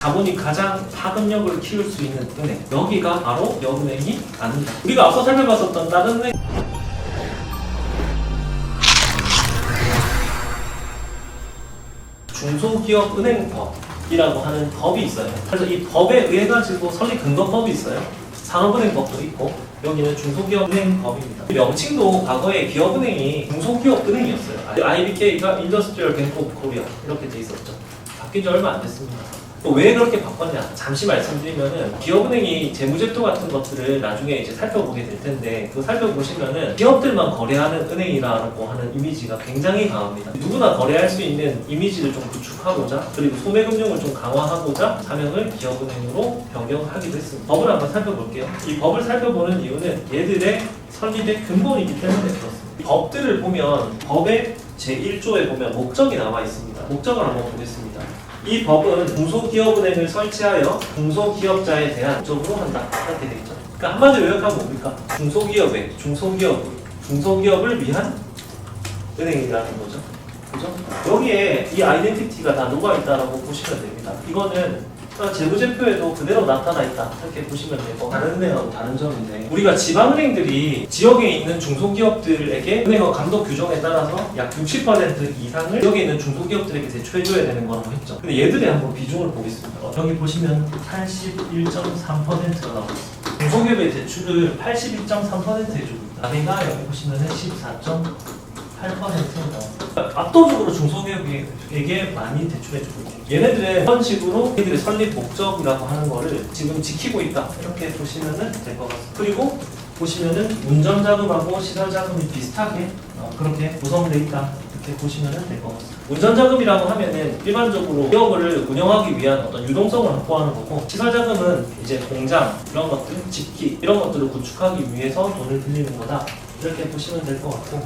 자본이 가장 파급력을 키울 수 있는 은행, 여기가 바로 여은행이 아니다. 우리가 앞서 살펴봤었던 다른 은행 중소기업은행법이라고 하는 법이 있어요. 그래서 이 법에 의해 가지고 설립 근거법이 있어요. 산업은행법도 있고 여기는 중소기업은행법입니다. 명칭도 과거에 기업은행이 중소기업은행이었어요. IBK가 Industrial Bank of Korea 이렇게 돼 있었죠. 바뀐 지 얼마 안 됐습니다. 또 왜 그렇게 바꿨냐? 잠시 말씀드리면은 기업은행이 재무제표 같은 것들을 나중에 이제 살펴보게 될 텐데 그거 살펴보시면은 기업들만 거래하는 은행이라고 하는 이미지가 굉장히 강합니다. 누구나 거래할 수 있는 이미지를 좀 구축하고자 그리고 소매금융을 좀 강화하고자 사명을 기업은행으로 변경하기도 했습니다. 법을 한번 살펴볼게요. 이 법을 살펴보는 이유는 얘들의 설립의 근본이기 때문에 그렇습니다. 법들을 보면 법의 제1조에 보면 목적이 나와 있습니다. 목적을 한번 보겠습니다. 이 법은 중소기업은행을 설치하여 중소기업자에 대한 목적으로 한다. 이렇게 되어 있죠. 그러니까 한마디로 요약하면 뭡니까? 중소기업을 위한 은행이라는 거죠. 그죠? 여기에 이 아이덴티티가 다 녹아있다라고 보시면 됩니다. 이거는 재무제표에도 그대로 나타나 있다. 이렇게 보시면 되고 다른 은행하고 다른 점인데 우리가 지방은행들이 지역에 있는 중소기업들에게 은행업 감독 규정에 따라서 약 60% 이상을 지역에 있는 중소기업들에게 대출해줘야 되는 거라고 했죠. 근데 얘들의 한번 비중을 보겠습니다. 여기 보시면 81.3%가 나오고 있습니다. 중소기업의 대출을 81.3% 해줍니다. 아래가 여기 보시면 14.8%입니다. 압도적으로 중소기업에게 많이 대출해주고 있죠. 얘네들은 이런 식으로 얘들의 설립 목적이라고 하는 거를 지금 지키고 있다. 이렇게 보시면 될 것 같습니다. 그리고 보시면은 운전자금하고 시설자금이 비슷하게 그렇게 구성되어 있다. 이렇게 보시면 될 것 같습니다. 운전자금이라고 하면은 일반적으로 기업을 운영하기 위한 어떤 유동성을 확보하는 거고 시설자금은 이제 공장 이런 것들, 집기 이런 것들을 구축하기 위해서 돈을 빌리는 거다. 이렇게 보시면 될 것 같고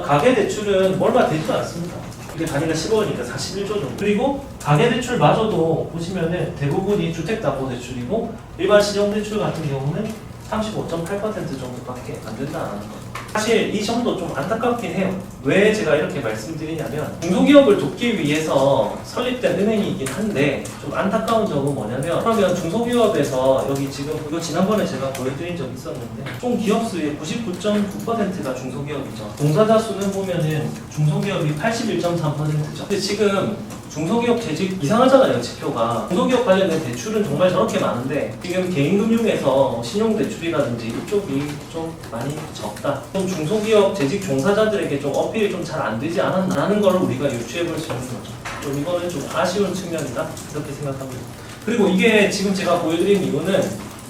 가계대출은 얼마 되지도 않습니다. 이게 단위가 10원이니까 41조 정도. 그리고 가계대출마저도 보시면은 대부분이 주택담보대출이고 일반 신용대출 같은 경우는 35.8% 정도밖에 안 된다는 거죠. 사실 이 점도 좀 안타깝긴 해요. 왜 제가 이렇게 말씀드리냐면 중소기업을 돕기 위해서 설립된 은행이긴 한데 좀 안타까운 점은 뭐냐면 그러면 중소기업에서 여기 지금 이거 지난번에 제가 보여드린 적 있었는데 총 기업 수의 99.9%가 중소기업이죠. 종사자 수는 보면은 중소기업이 81.3%죠. 근데 지금 중소기업 재직 이상하잖아요, 지표가. 중소기업 관련된 대출은 정말 저렇게 많은데 지금 개인금융에서 신용대출이라든지 이쪽이 좀 많이 적다. 좀 중소기업 재직 종사자들에게 좀 어필이 좀 잘 안 되지 않았나라는 걸 우리가 유추해 볼 수 있는 거죠. 좀 이거는 좀 아쉬운 측면이다 이렇게 생각합니다. 그리고 이게 지금 제가 보여드린 이유는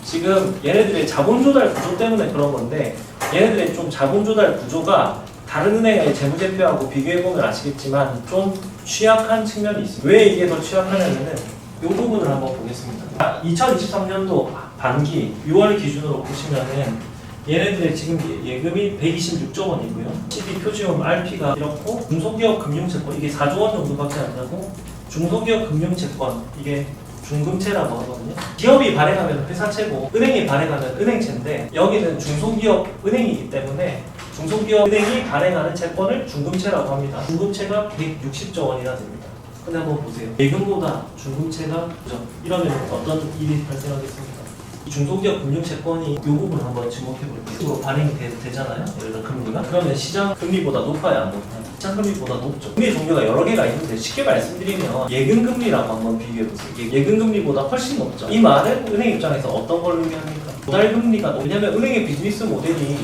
지금 얘네들의 자본조달 구조 때문에 그런 건데 얘네들의 좀 자본조달 구조가 다른 은행의 재무제표하고 비교해보면 아시겠지만 좀 취약한 측면이 있습니다. 왜 이게 더 취약하냐면은 이 부분을 한번 보겠습니다. 2023년도 반기 6월 기준으로 보시면은 얘네들의 지금 예금이 126조 원이고요. 12표지금 RP가 이렇고 중소기업 금융채권 이게 4조 원 정도밖에 안 나고 중소기업 금융채권 이게 중금채라고 하거든요. 기업이 발행하면 회사채고 은행이 발행하면 은행채인데 여기는 중소기업 은행이기 때문에 중소기업 은행이 발행하는 채권을 중금채라고 합니다. 중금채가 160조 원이나 됩니다. 근데 한번 보세요. 예금보다 중금채가 그죠? 이러면 어떤 일이 발생하겠습니까? 이 중소기업 금융채권이 이 부분을 한번 주목해 볼게요. 이쪽으로 발행이 되잖아요. 예를 들어 금리가. 그러면 시장 금리보다 높아야 안 높아요? 시장 금리보다 높죠. 금리 종류가 여러 개가 있는데 쉽게 말씀드리면 예금금리라고 한번 비교해 보세요. 예금금리보다 훨씬 높죠. 이 말은 은행 입장에서 어떤 걸 의미합니까? 도달금리가 왜냐면 은행의 비즈니스 모델이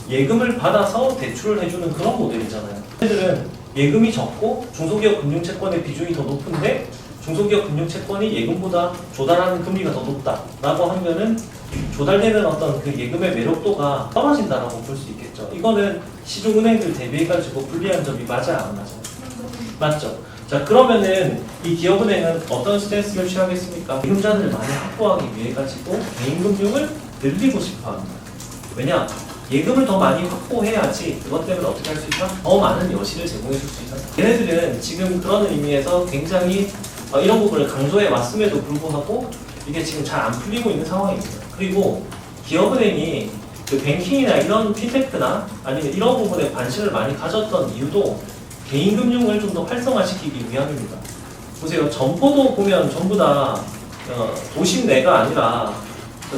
예금을 받아서 대출을 해주는 그런 모델이잖아요. 얘들은 예금이 적고 중소기업 금융채권의 비중이 더 높은데 중소기업 금융채권이 예금보다 조달하는 금리가 더 높다라고 하면은 조달되는 어떤 그 예금의 매력도가 떨어진다라고 볼 수 있겠죠. 이거는 시중은행들 대비해가지고 불리한 점이 맞아요, 안 맞아요? 맞죠? 자, 그러면은 이 기업은행은 어떤 스탠스를 취하겠습니까? 예금자들을 많이 확보하기 위해 가지고 개인금융을 늘리고 싶어합니다. 왜냐? 예금을 더 많이 확보해야지 그것 때문에 어떻게 할 수 있다? 더 많은 여실을 제공해 줄 수 있다. 얘네들은 지금 그런 의미에서 굉장히 이런 부분을 강조해 왔음에도 불구하고 이게 지금 잘 안 풀리고 있는 상황입니다. 그리고 기업은행이 그 뱅킹이나 이런 핀테크나 아니면 이런 부분에 관심을 많이 가졌던 이유도 개인금융을 좀 더 활성화시키기 위함입니다. 보세요. 점포도 보면 전부 다 도심 내가 아니라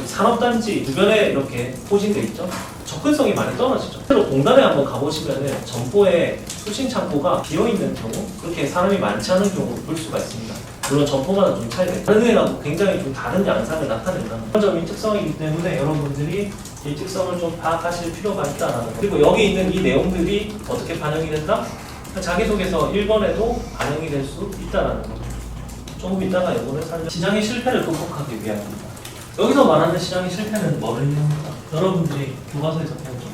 산업단지 주변에 이렇게 포진돼 있죠. 접근성이 많이 떨어지죠. 실제로 공단에 한번 가보시면은 점포에 수신 창고가 비어있는 경우, 그렇게 사람이 많지 않은 경우를 볼 수가 있습니다. 물론 점포마다 좀 차이가 있고 다른 애랑 굉장히 좀 다른 양상을 나타낸다는 그런 점이 특성이기 때문에 여러분들이 이 특성을 좀 파악하실 필요가 있다는 거. 그리고 여기 있는 이 내용들이 어떻게 반영이 된다? 자기소개서 1번에도 반영이 될 수 있다는 거죠. 조금 이따가 이거를 시장의 실패를 극복하기 위함입니다. 여기서 말하는 시장의 실패는 뭐를 의미합니까? 여러분들이 교과서에서 배우죠.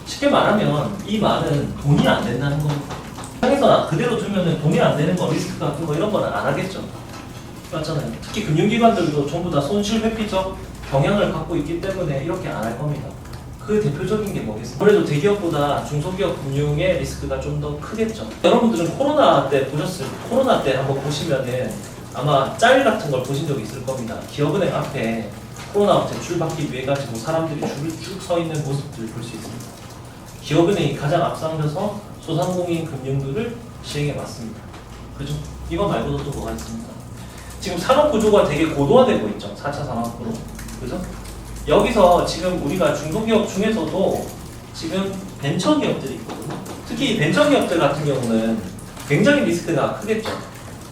쉽게 말하면 이 말은 돈이 안 된다는 겁니다. 시장에서 그대로 두면은 돈이 안 되는 거, 리스크 같은 거 이런 거는 안 하겠죠. 맞잖아요. 특히 금융기관들도 전부 다 손실 회피적 경향을 갖고 있기 때문에 이렇게 안 할 겁니다. 그 대표적인 게 뭐겠습니까? 아무래도 대기업보다 중소기업 금융의 리스크가 좀 더 크겠죠. 여러분들은 코로나 때 보셨을 때, 코로나 때 한번 보시면은 아마 짤 같은 걸 보신 적이 있을 겁니다. 기업은행 앞에 코로나 대출받기 위해 가지고 사람들이 줄을 쭉 서 있는 모습들을 볼 수 있습니다. 기업은행이 가장 앞장서서 소상공인 금융들을 시행해 왔습니다. 그죠? 이거 말고도 또 뭐가 있습니까? 지금 산업 구조가 되게 고도화되고 있죠. 4차 산업구로. 그죠? 여기서 지금 우리가 중소기업 중에서도 지금 벤처기업들이 있거든요. 특히 이 벤처기업들 같은 경우는 굉장히 리스크가 크겠죠.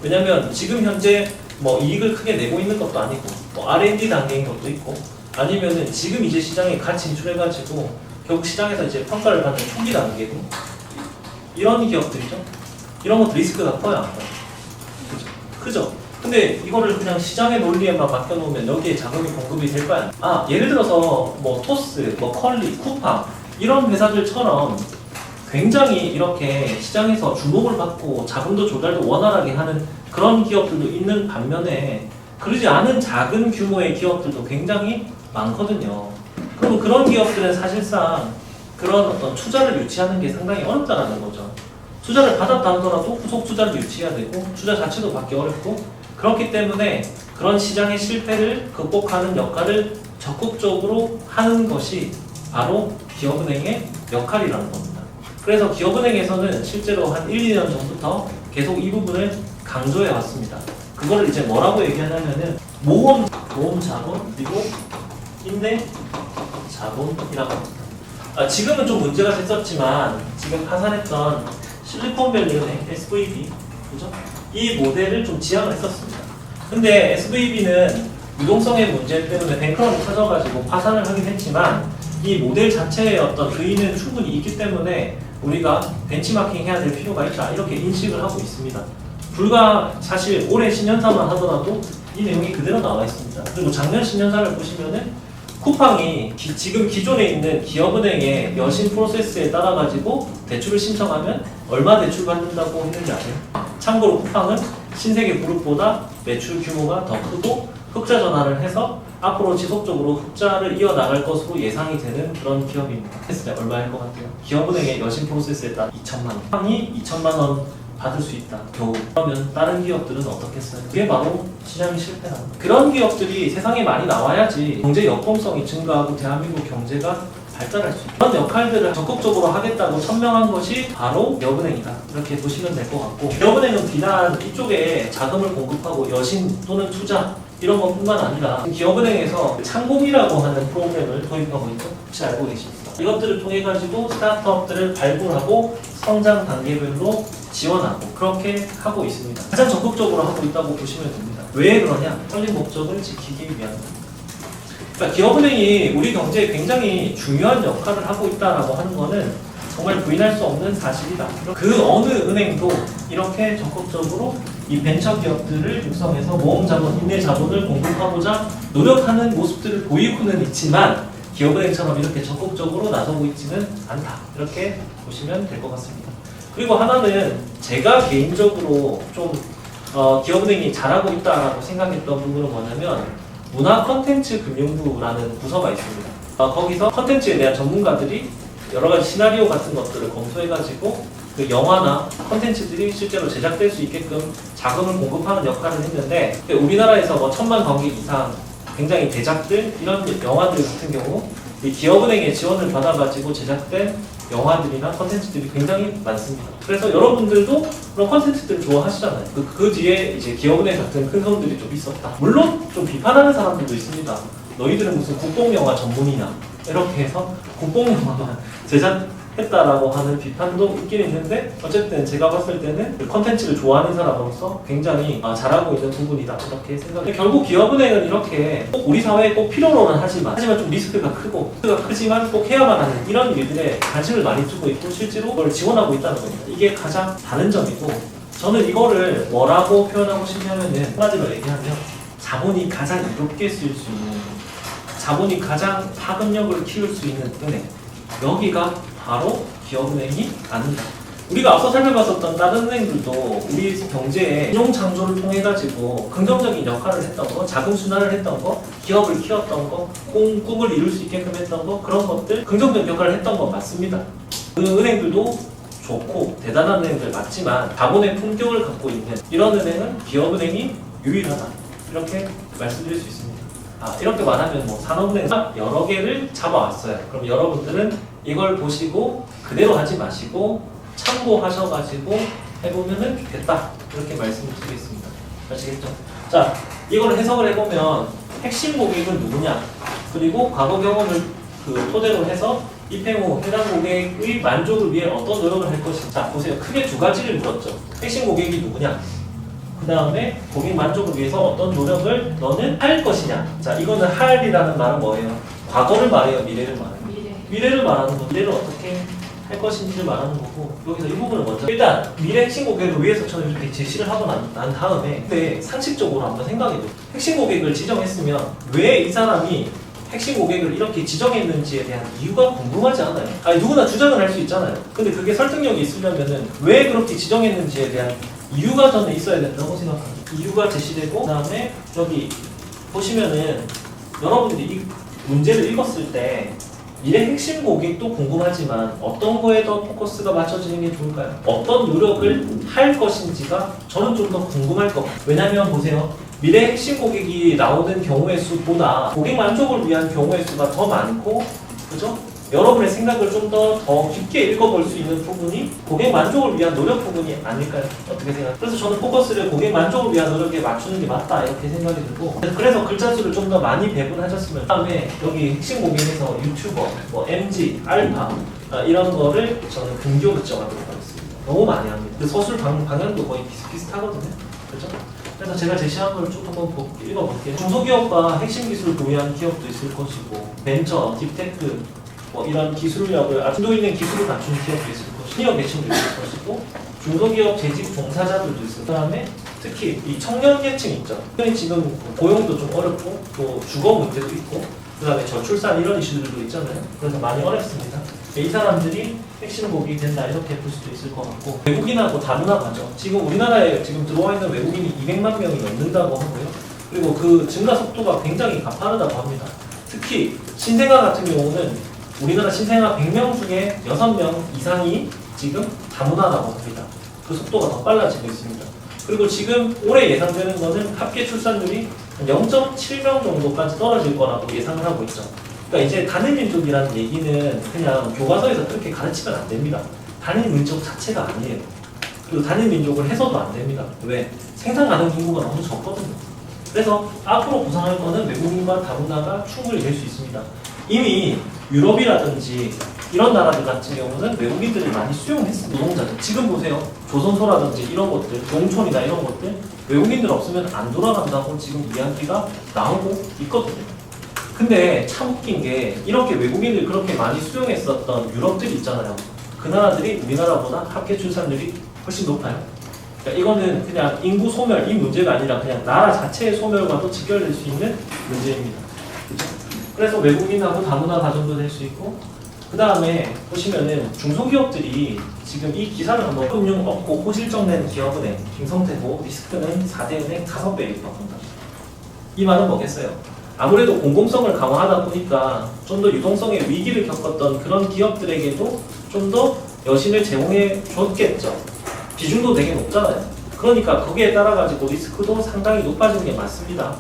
왜냐면 지금 현재 뭐 이익을 크게 내고 있는 것도 아니고 뭐 R&D 단계인 것도 있고 아니면은 지금 이제 시장에 갓 진출해가지고 결국 시장에서 이제 평가를 받는 초기 단계고 이런 기업들이죠. 이런 것도 리스크가 커요, 안 커요? 그죠? 크죠? 근데 이거를 그냥 시장의 논리에만 맡겨놓으면 여기에 자금이 공급이 될 거야. 아, 예를 들어서 뭐 토스, 뭐 컬리, 쿠팡 이런 회사들처럼 굉장히 이렇게 시장에서 주목을 받고 자금도 조달도 원활하게 하는 그런 기업들도 있는 반면에 그러지 않은 작은 규모의 기업들도 굉장히 많거든요. 그럼 그런 기업들은 사실상 그런 어떤 투자를 유치하는 게 상당히 어렵다는 거죠. 투자를 받았다 하더라도 후속 투자를 유치해야 되고 투자 자체도 받기 어렵고 그렇기 때문에 그런 시장의 실패를 극복하는 역할을 적극적으로 하는 것이 바로 기업은행의 역할이라는 겁니다. 그래서 기업은행에서는 실제로 한 1, 2년 전부터 계속 이 부분을 강조해 왔습니다. 그거를 이제 뭐라고 얘기하냐면은 모험 자본 그리고 임대 자본이라고 합니다. 지금은 좀 문제가 됐었지만 지금 파산했던 실리콘밸리은행 SVB 그죠? 이 모델을 좀 지향을 했었습니다. 근데 SVB는 유동성의 문제 때문에 뱅크런이 터져가지고 파산을 하긴 했지만 이 모델 자체의 어떤 의의는 충분히 있기 때문에 우리가 벤치마킹 해야 될 필요가 있다 이렇게 인식을 하고 있습니다. 불과 사실 올해 신년사만 하더라도 이 내용이 그대로 나와 있습니다. 그리고 작년 신년사를 보시면은 쿠팡이 지금 기존에 있는 기업은행의 여신 프로세스에 따라 가지고 대출을 신청하면 얼마 대출 받는다고 했는지 아세요? 참고로 쿠팡은 신세계 그룹보다 매출 규모가 더 크고 흑자 전환을 해서 앞으로 지속적으로 흑자를 이어나갈 것으로 예상이 되는 그런 기업입니다. 했을 때 얼마일 것 같아요? 기업은행의 여신 프로세스에 따라 2천만 원. 쿠팡이 2천만 원 받을 수 있다. 겨우. 그러면 다른 기업들은 어떻겠어요? 그게 바로 시장의 실패라는 거예요. 그런 기업들이 세상에 많이 나와야지 경제 역동성이 증가하고 대한민국 경제가 발달할 수 있고 그런 역할들을 적극적으로 하겠다고 천명한 것이 바로 기업은행이다. 이렇게 보시면 될 것 같고 기업은행은 비단 이쪽에 자금을 공급하고 여신 또는 투자 이런 것뿐만 아니라 기업은행에서 창공이라고 하는 프로그램을 도입하고 있죠. 혹시 알고 계십니까? 이것들을 통해 가지고 스타트업들을 발굴하고 성장 단계별로 지원하고 그렇게 하고 있습니다. 가장 적극적으로 하고 있다고 보시면 됩니다. 왜 그러냐? 설립 목적을 지키기 위함입니다. 그러니까 기업은행이 우리 경제에 굉장히 중요한 역할을 하고 있다라고 하는 것은 정말 부인할 수 없는 사실이다. 그 어느 은행도 이렇게 적극적으로 이 벤처 기업들을 육성해서 모험 자본, 임대 자본을 공급하고자 노력하는 모습들을 보이고는 있지만 기업은행처럼 이렇게 적극적으로 나서고 있지는 않다. 이렇게 보시면 될 것 같습니다. 그리고 하나는 제가 개인적으로 좀 기업은행이 잘하고 있다라고 생각했던 부분은 뭐냐면 문화 컨텐츠 금융부라는 부서가 있습니다. 거기서 컨텐츠에 대한 전문가들이 여러 가지 시나리오 같은 것들을 검토해가지고 그 영화나 컨텐츠들이 실제로 제작될 수 있게끔 자금을 공급하는 역할을 했는데 우리나라에서 뭐 1,000만 관객 이상 굉장히 대작들 이런 영화들 같은 경우 이 기업은행의 지원을 받아가지고 제작된 영화들이나 컨텐츠들이 굉장히 많습니다. 그래서 여러분들도 그런 컨텐츠들을 좋아하시잖아요. 그 뒤에 이제 기업은행 같은 큰 손들이 좀 있었다. 물론 좀 비판하는 사람들도 있습니다. 너희들은 무슨 국뽕영화 전문이냐 이렇게 해서 국뽕영화만 제작했다라고 하는 비판도 있긴 있는데 어쨌든 제가 봤을 때는 그 컨텐츠를 좋아하는 사람으로서 굉장히 잘하고 있는 부분이다 이렇게 생각해요. 결국 기업은행은 이렇게 꼭 우리 사회에 꼭 필요로는 하지만 좀 리스크가 크지만 꼭 해야만 하는 이런 일들에 관심을 많이 두고 있고 실제로 그걸 지원하고 있다는 겁니다. 이게 가장 다른 점이고 저는 이거를 뭐라고 표현하고 싶냐면은 한마디로 얘기하면 자본이 가장 이롭게 쓰일 수 있는 자본이 가장 파급력을 키울 수 있는 은행 여기가 바로 기업은행이 아닌가. 우리가 앞서 살펴봤었던 다른 은행들도 우리 경제의金融 창조를 통해 가지고 긍정적인 역할을 했던 거, 자금 순환을 했던 거, 기업을 키웠던 거, 꿈을 이룰 수 있게끔 했던 거 그런 것들 긍정적 역할을 했던 건 맞습니다. 그 은행들도 좋고 대단한 은행들 맞지만 자본의 품격을 갖고 있는 이런 은행은 기업은행이 유일하다 이렇게 말씀드릴 수 있습니다. 이렇게 말하면 뭐 산업은행사 여러 개를 잡아왔어요. 그럼 여러분들은 이걸 보시고 그대로 하지 마시고 참고하셔가지고 해보면은 됐다 이렇게 말씀을 드리겠습니다. 아시겠죠? 자, 이걸 해석을 해보면 핵심 고객은 누구냐 그리고 과거 경험을 토대로 해서 입행 후 해당 고객의 만족을 위해 어떤 노력을 할 것인지. 자, 보세요. 크게 두 가지를 물었죠. 핵심 고객이 누구냐 그 다음에 고객 만족을 위해서 어떤 노력을 너는 할 것이냐. 자, 이거는 할이라는 말은 뭐예요? 과거를 말해요? 미래를 말해요? 미래를 말하는 거. 미래를 어떻게 할 것인지를 말하는 거고 여기서 이 부분을 먼저 일단 미래 핵심 고객을 위해서 저는 이렇게 제시를 하고 난 다음에 근데 상식적으로 한번 생각해보세요. 핵심 고객을 지정했으면 왜 이 사람이 핵심 고객을 이렇게 지정했는지에 대한 이유가 궁금하지 않아요? 누구나 주장을 할 수 있잖아요. 근데 그게 설득력이 있으려면은 왜 그렇게 지정했는지에 대한 이유가 저는 있어야 된다고 생각합니다. 이유가 제시되고 그 다음에 여기 보시면은 여러분들이 이 문제를 읽었을 때 미래 핵심 고객도 궁금하지만 어떤 거에 더 포커스가 맞춰지는 게 좋을까요? 어떤 노력을 할 것인지가 저는 좀 더 궁금할 것 같아요. 왜냐면 보세요. 미래 핵심 고객이 나오는 경우의 수보다 고객 만족을 위한 경우의 수가 더 많고 그죠? 여러분의 생각을 좀 더 깊게 읽어볼 수 있는 부분이 고객 만족을 위한 노력 부분이 아닐까요? 어떻게 생각해요? 그래서 저는 포커스를 고객 만족을 위한 노력에 맞추는 게 맞다 이렇게 생각이 들고 그래서 글자 수를 좀 더 많이 배분하셨으면 그다음에 여기 핵심 고객에서 유튜버, 뭐 MG, 알파 이런 거를 저는 근교 결정하도록 하겠습니다. 너무 많이 합니다. 그 서술 방향도 거의 비슷하거든요. 그렇죠? 그래서 제가 제시한 걸 쭉 한번 읽어볼게요. 중소기업과 핵심 기술을 보유한 기업도 있을 것이고 벤처, 딥테크 뭐 이런 기술력을 아주 있는 기술을 갖춘 기업도 있을 것이고 신입 계층도 있을 것이고 중소기업 재직 종사자들도 있을 그 다음에 특히 이 청년 계층 있죠. 지금 고용도 좀 어렵고 또 주거 문제도 있고 그 다음에 저출산 이런 이슈들도 있잖아요. 그래서 많이 어렵습니다. 이 사람들이 핵심 고객이 된다 이렇게 볼 수도 있을 것 같고 외국인하고 다문화 가죠. 지금 우리나라에 지금 들어와 있는 외국인이 200만 명이 넘는다고 하고요. 그리고 그 증가 속도가 굉장히 가파르다고 합니다. 특히 신생아 같은 경우는 우리나라 신생아 100명 중에 6명 이상이 지금 다문화라고 합니다. 그 속도가 더 빨라지고 있습니다. 그리고 지금 올해 예상되는 것은 합계 출산율이 0.7명 정도까지 떨어질 거라고 예상을 하고 있죠. 그러니까 이제 단일 민족이라는 얘기는 그냥 교과서에서 그렇게 가르치면 안 됩니다. 단일 민족 자체가 아니에요. 그리고 단일 민족을 해서도 안 됩니다. 왜? 생산 가능 인구가 너무 적거든요. 그래서 앞으로 구상할 거는 외국인과 다문화가 충분히 될 수 있습니다. 이미 유럽이라든지 이런 나라들 같은 경우는 외국인들을 많이 수용했습니다. 노동자들. 지금 보세요. 조선소라든지 이런 것들, 농촌이나 이런 것들 외국인들 없으면 안 돌아간다고 지금 이야기가 나오고 있거든요. 근데 참 웃긴 게 이렇게 외국인들 그렇게 많이 수용했었던 유럽들이 있잖아요. 그 나라들이 우리나라보다 합계 출산율이 훨씬 높아요. 그러니까 이거는 그냥 인구 소멸 이 문제가 아니라 그냥 나라 자체의 소멸과도 직결될 수 있는 문제입니다. 그렇죠? 그래서 외국인하고 다문화 가정도 될 수 있고 그 다음에 보시면은 중소기업들이 지금 이 기사를 한번 금융 없고 호실적 낸 기업은행 김성태고 리스크는 4대은행 5배 입박한다. 이 말은 뭐겠어요? 아무래도 공공성을 강화하다 보니까 좀 더 유동성의 위기를 겪었던 그런 기업들에게도 좀 더 여신을 제공해 줬겠죠. 비중도 되게 높잖아요. 그러니까 거기에 따라 가지고 리스크도 상당히 높아지는 게 맞습니다.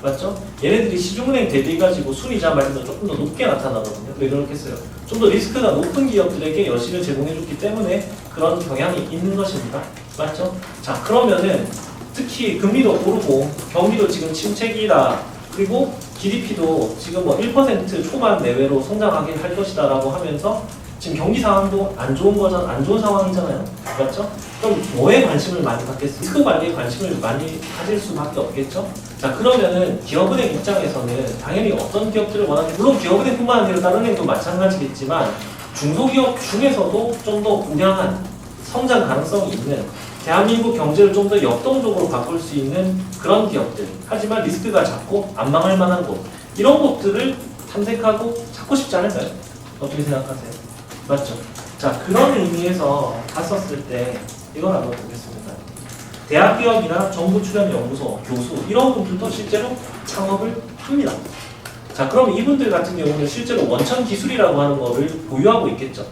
맞죠? 얘네들이 시중은행 대비해가지고 순이자 말도 조금 더 높게 나타나거든요. 왜 그렇겠어요? 좀 더 리스크가 높은 기업들에게 여실을 제공해줬기 때문에 그런 경향이 있는 것입니다. 맞죠? 자, 그러면은 특히 금리도 오르고 경기도 지금 침체기다. 그리고 GDP도 지금 뭐 1% 초반 내외로 성장하긴 할 것이다 라고 하면서 지금 경기 상황도 안 좋은 상황이잖아요. 맞죠? 그럼 뭐에 관심을 많이 갖겠어요? 리스크 관리에 관심을 많이 가질 수밖에 없겠죠? 자, 그러면은 기업은행 입장에서는 당연히 어떤 기업들을 원하는지, 물론 기업은행뿐만 아니라 다른 은행도 마찬가지겠지만 중소기업 중에서도 좀 더 우량한 성장 가능성이 있는 대한민국 경제를 좀 더 역동적으로 바꿀 수 있는 그런 기업들, 하지만 리스크가 작고 안 망할 만한 곳, 이런 곳들을 탐색하고 찾고 싶지 않을까요? 어떻게 생각하세요? 맞죠? 자, 그런 의미에서 봤었을 때 이걸 한번 보겠습니다. 대학기업이나 정부 출연 연구소, 교수 이런 분들도 실제로 창업을 합니다. 자, 그럼 이분들 같은 경우는 실제로 원천 기술이라고 하는 거를 보유하고 있겠죠.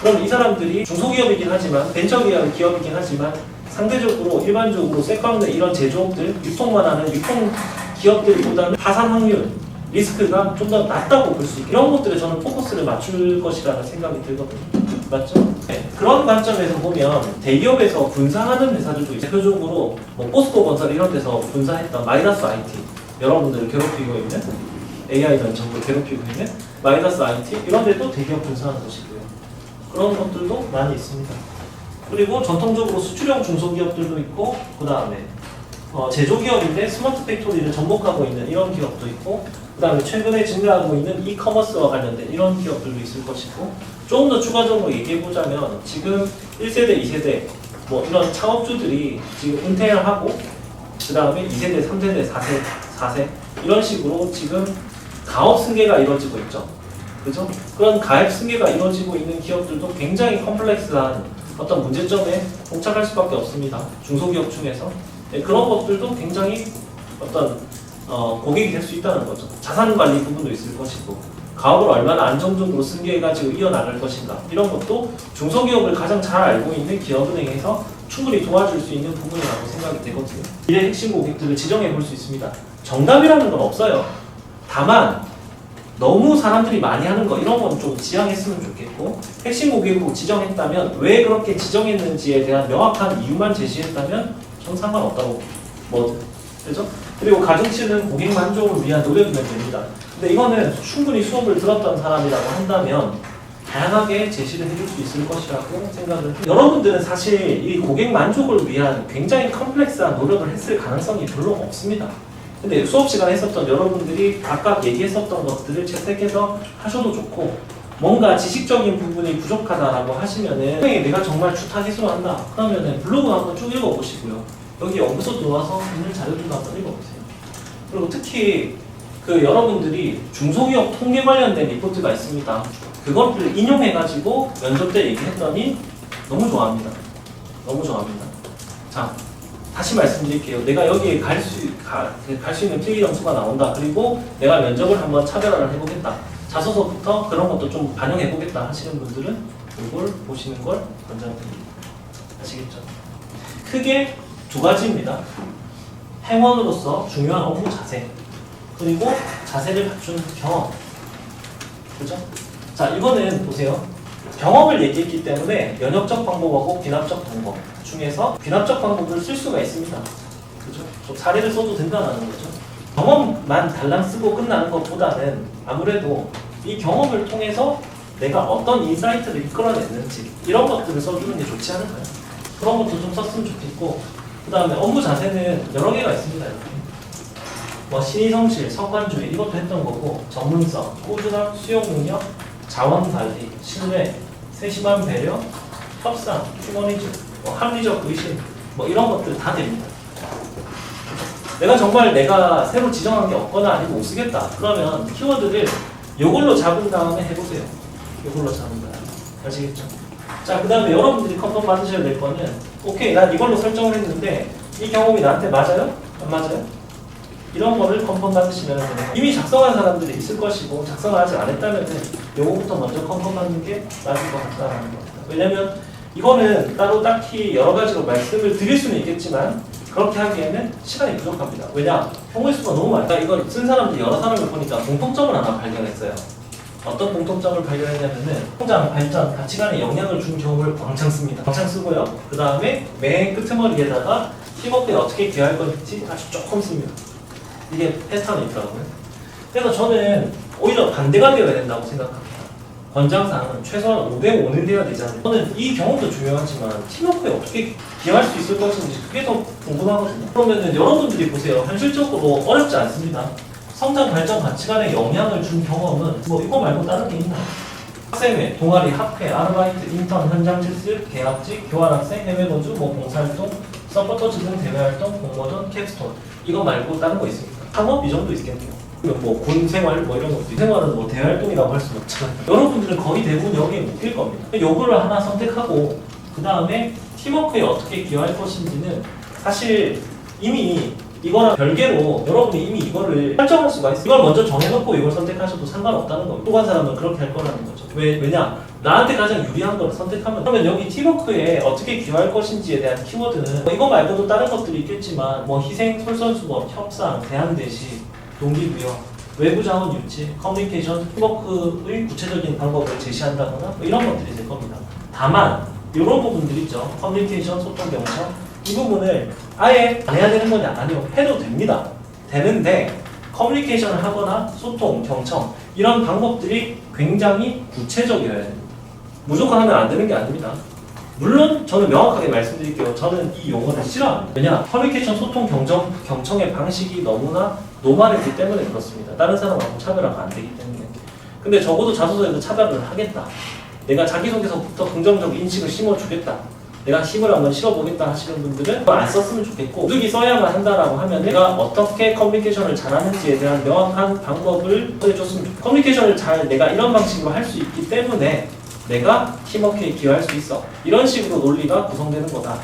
그럼 이 사람들이 중소기업이긴 하지만 벤처기업이긴 하지만 상대적으로 일반적으로 세컨드 이런 제조업들, 유통만 하는 유통 기업들보다는 파산 확률, 리스크가 좀 더 낮다고 볼 수 있고 이런 것들에 저는 포커스를 맞출 것이라는 생각이 들거든요. 맞죠? 네. 그런 관점에서 보면 대기업에서 분사하는 회사들도 있어요. 대표적으로 뭐 포스코 건설 이런 데서 분사했던 마이너스 IT, 여러분들을 괴롭히고 있는 AI는 전부 괴롭히고 있는 마이너스 IT 이런 데도 대기업 분사하는 곳이고요. 그런 것들도 많이 있습니다. 그리고 전통적으로 수출형 중소기업들도 있고 그 다음에 제조기업인데 스마트 팩토리를 접목하고 있는 이런 기업도 있고 그 다음에 최근에 증가하고 있는 이커머스와 관련된 이런 기업들도 있을 것이고 조금 더 추가적으로 얘기해보자면 지금 1세대, 2세대 뭐 이런 창업주들이 지금 은퇴를 하고 그 다음에 2세대, 3세대, 4세 이런 식으로 지금 가업 승계가 이루어지고 있죠. 그죠? 그런 가입 승계가 이루어지고 있는 기업들도 굉장히 컴플렉스한 어떤 문제점에 봉착할 수밖에 없습니다. 중소기업 중에서. 네, 그런 것들도 굉장히 어떤 고객이 될 수 있다는 거죠. 자산 관리 부분도 있을 것이고 가업을 얼마나 안정적으로 승계해가지고 이어나갈 것인가 이런 것도 중소기업을 가장 잘 알고 있는 기업은행에서 충분히 도와줄 수 있는 부분이라고 생각이 되거든요. 미래 핵심 고객들을 지정해 볼 수 있습니다. 정답이라는 건 없어요. 다만 너무 사람들이 많이 하는 거 이런 건 좀 지양했으면 좋겠고 핵심 고객으로 지정했다면 왜 그렇게 지정했는지에 대한 명확한 이유만 제시했다면 전 상관없다고 뭐든 그죠? 그리고 가중치는 고객 만족을 위한 노력이면 됩니다. 근데 이거는 충분히 수업을 들었던 사람이라고 한다면 다양하게 제시를 해줄 수 있을 것이라고 생각을 해요. 여러분들은 사실 이 고객 만족을 위한 굉장히 컴플렉스한 노력을 했을 가능성이 별로 없습니다. 근데 수업 시간에 했었던 여러분들이 각각 얘기했었던 것들을 채택해서 하셔도 좋고 뭔가 지식적인 부분이 부족하다라고 하시면은 내가 정말 주타기수로 한다 그러면은 블로그 한번 쭉 읽어보시고요. 여기 연구소 들어와서 있는 자료들도 한번 읽어보세요. 그리고 특히 그 여러분들이 중소기업 통계 관련된 리포트가 있습니다. 그것들을 인용해가지고 면접 때 얘기했더니 너무 좋아합니다. 너무 좋아합니다. 자, 다시 말씀드릴게요. 내가 여기에 갈 수 있는 필기 점수가 나온다. 그리고 내가 면접을 한번 차별화를 해보겠다. 자소서부터 그런 것도 좀 반영해보겠다 하시는 분들은 이걸 보시는 걸 권장드립니다. 아시겠죠? 크게 두 가지입니다. 행원으로서 중요한 업무 자세, 그리고 자세를 갖춘 경험. 그죠? 자, 이거는 보세요. 경험을 얘기했기 때문에 면역적 방법하고 비납적 방법 중에서 비납적 방법을 쓸 수가 있습니다. 그죠? 좀 사례를 써도 된다는 거죠. 경험만 달랑 쓰고 끝나는 것보다는 아무래도 이 경험을 통해서 내가 어떤 인사이트를 이끌어냈는지 이런 것들을 써주는 게 좋지 않을까요? 그런 것도 좀 썼으면 좋겠고 그 다음에 업무 자세는 여러 개가 있습니다. 이렇게. 뭐 신의성실, 성관주의 이것도 했던 거고 전문성, 꾸준함, 수용 능력, 자원 관리, 신뢰, 세심한 배려, 협상, 휴머니즘, 뭐 합리적 의심 뭐 이런 것들 다 됩니다. 내가 새로 지정한 게 없거나 아니면 못 쓰겠다. 그러면 키워드를 요걸로 잡은 다음에 해보세요. 요걸로 잡은 다음에. 아시겠죠? 자, 그 다음에 여러분들이 컨펌 받으셔야 될 거는 오케이, 난 이걸로 설정을 했는데 이 경험이 나한테 맞아요? 안 맞아요? 이런 거를 컨펌 받으시면 이미 작성한 사람들이 있을 것이고 작성을 아직 안 했다면 요거부터 먼저 컨펌 받는 게 맞을 것 같다는 겁니다. 왜냐면 이거는 따로 딱히 여러 가지로 말씀을 드릴 수는 있겠지만 그렇게 하기에는 시간이 부족합니다. 왜냐? 평물 수가 너무 많다. 이걸 쓴 사람들이 여러 사람을 보니까 공통점을 하나 발견했어요. 어떤 공통점을 발견했냐면은 성장, 발전, 가치관에 영향을 준 경우를 왕창 씁니다. 왕창 쓰고요. 그 다음에 맨 끄트머리에다가 팀워크에 어떻게 기여할 건지 아주 조금 씁니다. 이게 패턴이 있더라고요. 그래서 저는 오히려 반대가 되어야 된다고 생각합니다. 권장사항은 최소한 5대5는 되어야 되잖아요. 저는 이 경험도 중요하지만 팀워크에 어떻게 기여할 수 있을 것인지 그게 더 궁금하거든요. 그러면은 여러분들이 보세요. 현실적으로 어렵지 않습니다. 성장, 발전, 가치관에 영향을 준 경험은 뭐 이거 말고 다른 게 있나요? 학생회, 동아리, 학회, 아르바이트, 인턴, 현장 실습, 계약직, 교환학생, 해외 거주, 뭐 봉사활동, 서포터즈 등 대외활동, 공모전, 캡스톤 이거 말고 다른 거 있습니까? 창업 이 정도 있겠네요. 뭐 군생활 뭐 이런 것도 생활은 뭐 대활동이라고 할 수는 없잖아요. 여러분들은 거의 대부분 여기에 묶일 겁니다. 요거를 하나 선택하고 그 다음에 팀워크에 어떻게 기여할 것인지는 사실 이미 이거랑 별개로 여러분이 이미 이거를 설정할 수가 있어요. 이걸 먼저 정해놓고 이걸 선택하셔도 상관없다는 겁니다. 또 한 사람은 그렇게 할 거라는 거죠. 왜냐? 나한테 가장 유리한 걸 선택하면 그러면 여기 팀워크에 어떻게 기여할 것인지에 대한 키워드는 뭐 이거 말고도 다른 것들이 있겠지만 뭐 희생, 솔선수범, 협상, 대안대시, 동기부여, 외부 자원 유치, 커뮤니케이션, 팀워크의 구체적인 방법을 제시한다거나 뭐 이런 것들이 될 겁니다. 다만 이런 부분들 있죠. 커뮤니케이션, 소통, 경청 이 부분을 아예 안 해야 되는 거냐? 아니요. 해도 됩니다. 되는데 커뮤니케이션을 하거나 소통, 경청 이런 방법들이 굉장히 구체적이어야 됩니다. 무조건 하면 안 되는 게 아닙니다. 물론 저는 명확하게 말씀드릴게요. 저는 이 용어를 싫어합니다. 왜냐? 커뮤니케이션, 소통, 경청의 방식이 너무나 노말했기 때문에 그렇습니다. 다른 사람하고 차별화가 안 되기 때문에. 근데 적어도 자소서에도 차별을 하겠다. 내가 자기소개서부터 긍정적 인식을 심어주겠다. 내가 힘을 한번 실어보겠다 하시는 분들은 그거 안 썼으면 좋겠고 무득이 써야만 한다라고 하면 내가 어떻게 커뮤니케이션을 잘하는지에 대한 명확한 방법을 해줬으면 좋겠고 커뮤니케이션을 잘 내가 이런 방식으로 할 수 있기 때문에 내가 팀워크에 기여할 수 있어. 이런 식으로 논리가 구성되는 거다.